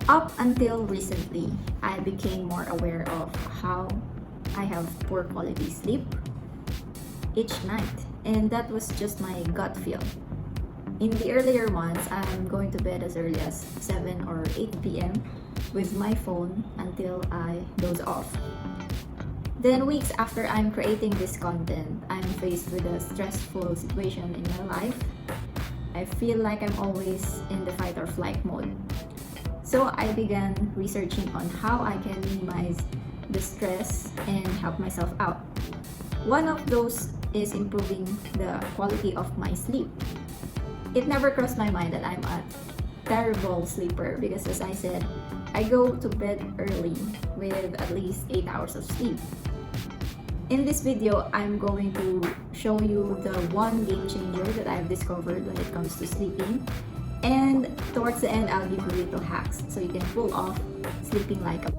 Up until recently, I became more aware of how I have poor quality sleep each night, and that was just my gut feel. In the earlier months, I'm going to bed as early as 7 or 8 p.m. with my phone until I doze off. Then, weeks after I'm creating this content, I'm faced with a stressful situation in my life. I feel like I'm always in the fight or flight mode. So I began researching on how I can minimize the stress and help myself out. One of those is improving the quality of my sleep. It never crossed my mind that I'm a terrible sleeper because, as I said, I go to bed early with at least 8 hours of sleep. In this video, I'm going to show you the one game changer that I've discovered when it comes to sleeping. And towards the end, I'll give you little hacks so you can pull off sleeping like a...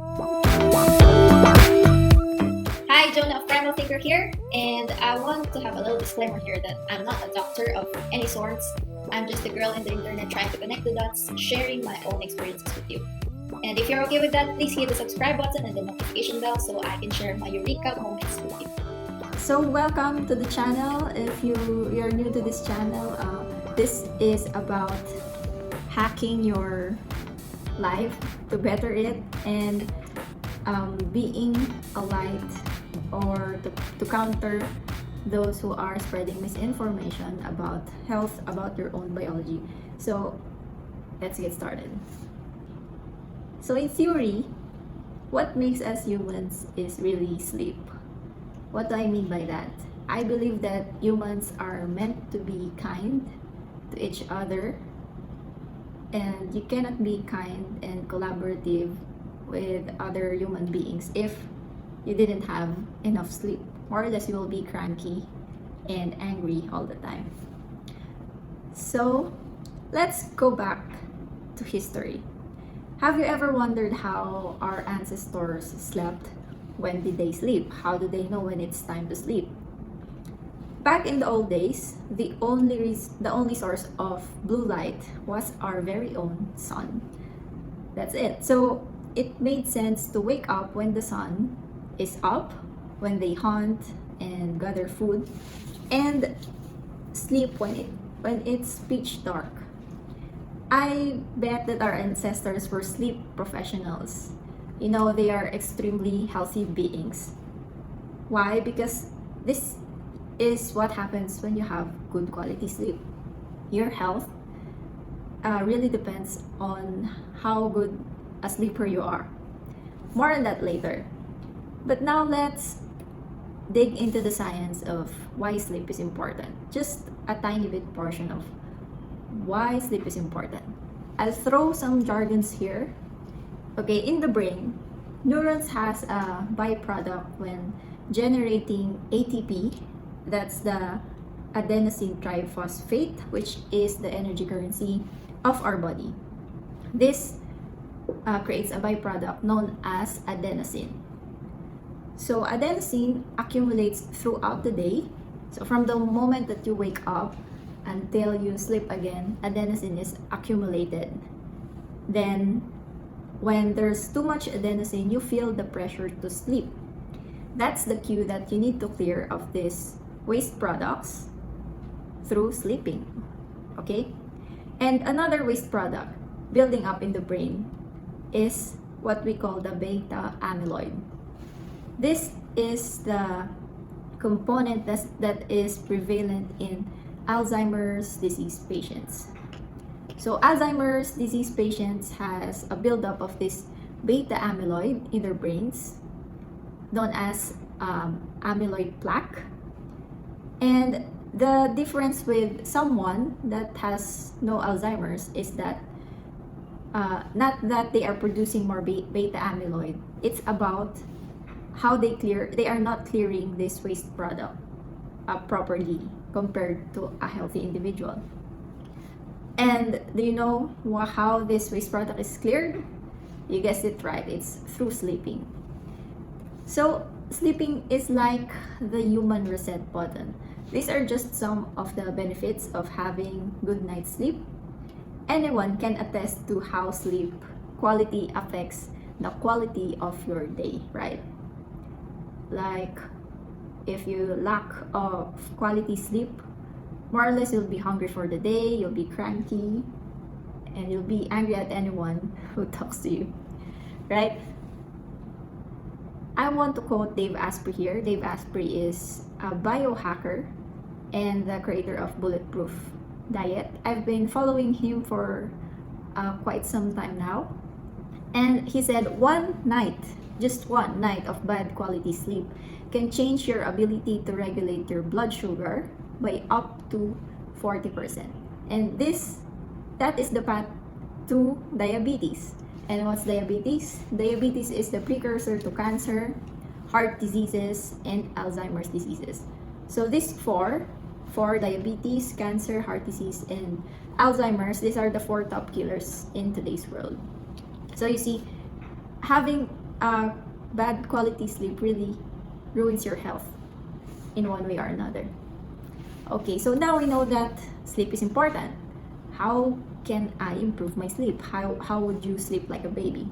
Hi, Jonah of Primal Thinker here, and I want to have a little disclaimer here that I'm not a doctor of any sorts. I'm just a girl in the internet trying to connect the dots, sharing my own experiences with you. And if you're okay with that, please hit the subscribe button and the notification bell so I can share my eureka moments with you. So welcome to the channel. If you're new to this channel, this is about hacking your life to better it and being a light or to counter those who are spreading misinformation about health, about your own biology. So let's get started. So in theory, what makes us humans is really sleep. What do I mean by that? I believe that humans are meant to be kind to each other, and you cannot be kind and collaborative with other human beings if you didn't have enough sleep. More or less, you will be cranky and angry all the time. So let's go back to history. Have you ever wondered how our ancestors slept? When did they sleep? How do they know when it's time to sleep? Back in the old days, the only source of blue light was our very own sun. That's it. So it made sense to wake up when the sun is up, when they hunt and gather food, and sleep when it's pitch dark. I bet that our ancestors were sleep professionals. You know, they are extremely healthy beings. Why? Because this is what happens when you have good quality sleep. Your health really depends on how good a sleeper you are. More on that later. But now let's dig into the science of why sleep is important. Just a tiny bit portion of why sleep is important. I'll throw some jargons here. Okay, in the brain, neurons has a byproduct when generating ATP. That's the adenosine triphosphate, which is the energy currency of our body. This creates a byproduct known as adenosine. So adenosine accumulates throughout the day. So from the moment that you wake up until you sleep again, adenosine is accumulated. Then when there's too much adenosine, you feel the pressure to sleep. That's the cue that you need to clear of these waste products through sleeping. Okay? And another waste product building up in the brain is what we call the beta amyloid. This is the component that is prevalent in Alzheimer's disease patients. So Alzheimer's disease patients has a buildup of this beta amyloid in their brains, known as amyloid plaque. And the difference with someone that has no Alzheimer's is that not that they are producing more beta amyloid. It's about how they are not clearing this waste product properly compared to a healthy individual. And do you know how this waste product is cleared? You guessed it right, it's through sleeping. So sleeping is like the human reset button. These are just some of the benefits of having good night's sleep. Anyone can attest to how sleep quality affects the quality of your day, right? Like, if you lack of quality sleep, more or less you'll be hungry for the day, you'll be cranky, and you'll be angry at anyone who talks to you, right? I want to quote Dave Asprey here. Dave Asprey is a biohacker and the creator of Bulletproof Diet. I've been following him for quite some time now. And he said one night, just one night of bad quality sleep can change your ability to regulate your blood sugar by up to 40%. And that is the path to diabetes. And what's diabetes? Diabetes is the precursor to cancer, heart diseases, and Alzheimer's diseases. So these four diabetes, cancer, heart disease, and Alzheimer's, these are the four top killers in today's world. So you see, having a bad quality sleep really ruins your health in one way or another. Okay, so now we know that sleep is important. How can I improve my sleep? How would you sleep like a baby?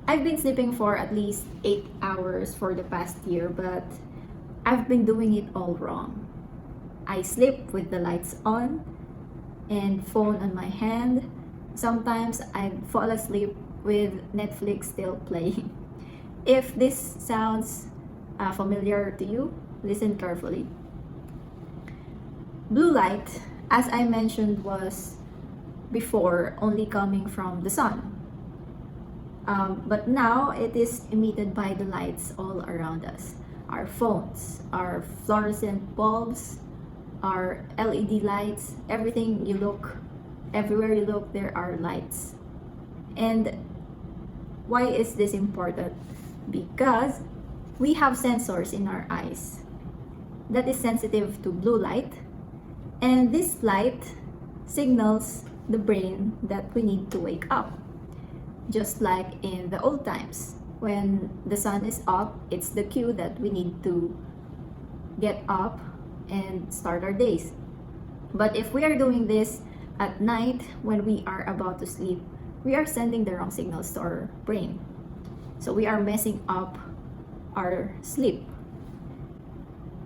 I've been sleeping for at least 8 hours for the past year, but I've been doing it all wrong. I sleep with the lights on and phone on my hand. Sometimes I fall asleep with Netflix still playing. If this sounds familiar to you, listen carefully. Blue light, as I mentioned, was before only coming from the sun. But now it is emitted by the lights all around us. Our phones, our fluorescent bulbs, our LED lights, everything you look, everywhere you look, there are lights. And why is this important? Because we have sensors in our eyes that is sensitive to blue light, and this light signals the brain that we need to wake up. Just like in the old times, when the sun is up, it's the cue that we need to get up and start our days. But if we are doing this at night when we are about to sleep, we are sending the wrong signals to our brain. So we are messing up our sleep.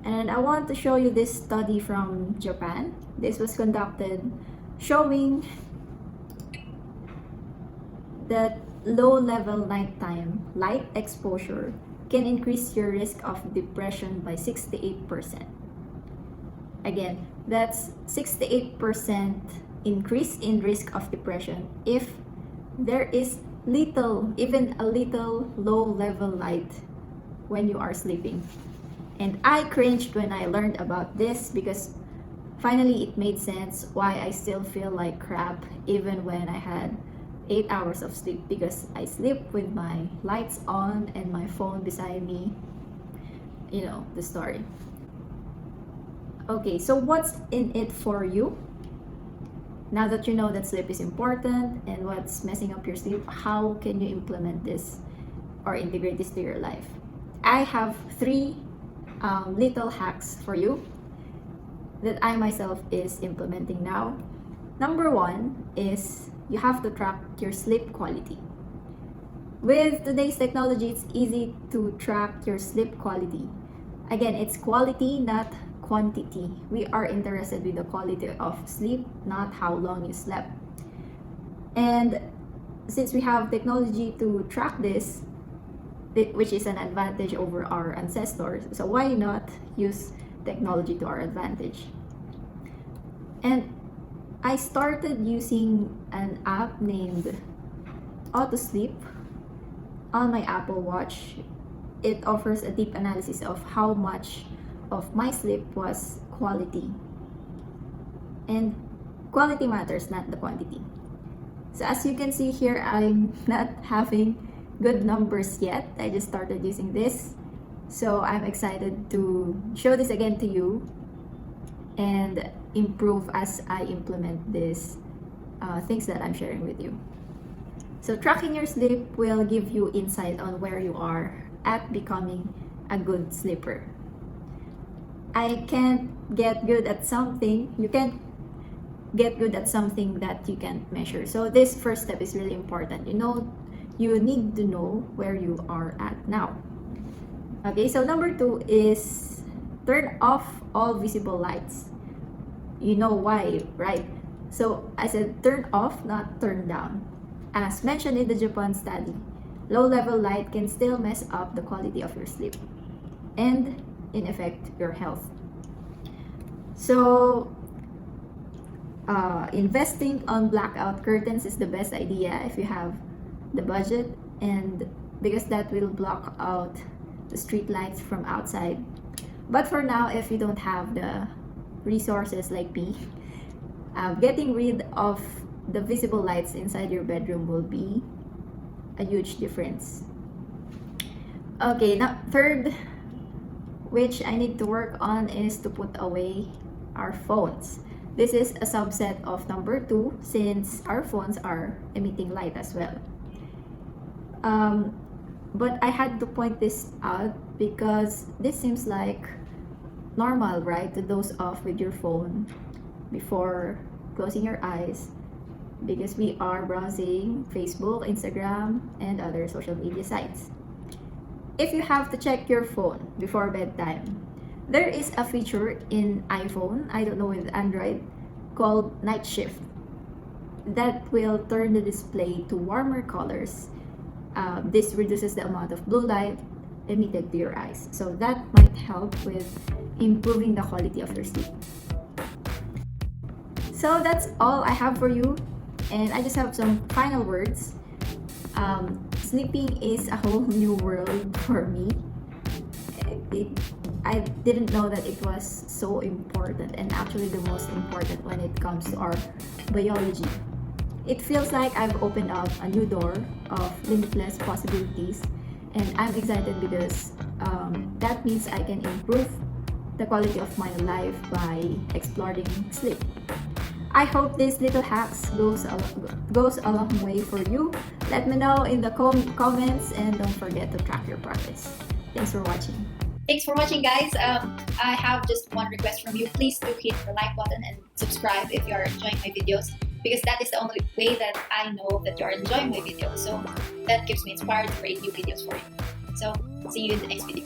And I want to show you this study from Japan. This was conducted showing that low-level nighttime light exposure can increase your risk of depression by 68%. Again, that's 68% increase in risk of depression if there is little, even a little low-level light when you are sleeping. And I cringed when I learned about this because finally it made sense why I still feel like crap even when I had 8 hours of sleep, because I sleep with my lights on and my phone beside me. You know the story. Okay, so what's in it for you? Now that you know that sleep is important and what's messing up your sleep, how can you implement this or integrate this to your life? I have 3 little hacks for you that I myself is implementing now. Number 1 is you have to track your sleep quality. With today's technology, it's easy to track your sleep quality. Again, it's quality, not quantity. We are interested with the quality of sleep, not how long you slept. And since we have technology to track this, which is an advantage over our ancestors, so why not use technology to our advantage? And I started using an app named Auto Sleep on my Apple Watch. It offers a deep analysis of how much of my sleep was quality. And quality matters, not the quantity. So as you can see here, I'm not having good numbers yet. I just started using this. So I'm excited to show this again to you and improve as I implement these things that I'm sharing with you. So tracking your sleep will give you insight on where you are at becoming a good sleeper. I can't get good at something. You can't get good at something that you can't measure. So this first step is really important. You need to know where you are at now. Okay, so number 2 is turn off all visible lights. You know why, right? So I said turn off, not turn down. As mentioned in the Japan study, low-level light can still mess up the quality of your sleep and, in effect, your health. So investing on blackout curtains is the best idea if you have the budget, and because that will block out the street lights from outside. But for now, if you don't have the resources like me, getting rid of the visible lights inside your bedroom will be a huge difference. Okay, now third, which I need to work on, is to put away our phones. This is a subset of number 2 since our phones are emitting light as well. But I had to point this out because this seems like normal, right? To doze off with your phone before closing your eyes because we are browsing Facebook, Instagram, and other social media sites. If you have to check your phone before bedtime, there is a feature in iPhone, I don't know with Android, called night shift that will turn the display to warmer colors. This reduces the amount of blue light emitted to your eyes. So that might help with improving the quality of your sleep. So that's all I have for you. And I just have some final words. Sleeping is a whole new world for me. I didn't know that it was so important, and actually the most important when it comes to our biology. It feels like I've opened up a new door of limitless possibilities, and I'm excited because that means I can improve the quality of my life by exploring sleep. I hope these little hacks goes a long way for you. Let me know in the comments, and don't forget to track your progress. Thanks for watching. Thanks for watching, guys. I have just one request from you. Please do hit the like button and subscribe if you are enjoying my videos, because that is the only way that I know that you are enjoying my videos. So that keeps me inspired to create new videos for you. So see you in the next video.